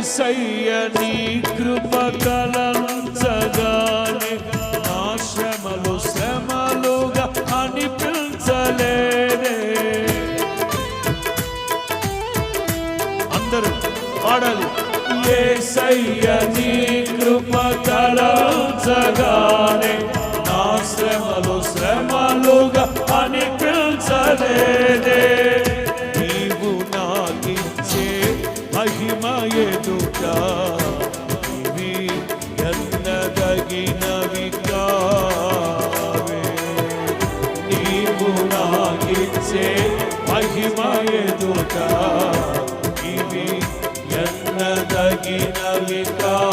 యేసయ్య నీ కృప తలంచగానే నా శ్రమలు శ్రమలుగా అనిపించలేదే. అందరూ పాడాలి. యేసయ్య నీ కృప తలంచగానే నా శ్రమలు శ్రమలుగా అనిపించలేదే. నీవు నాకిచ్చే మహిమ ఎదుట ఇవి ఎన్నదగినవి కావే. నీవు నాకిచ్చే మహిమ ఎదుట ఇవి ఎన్నదగినవి కావే.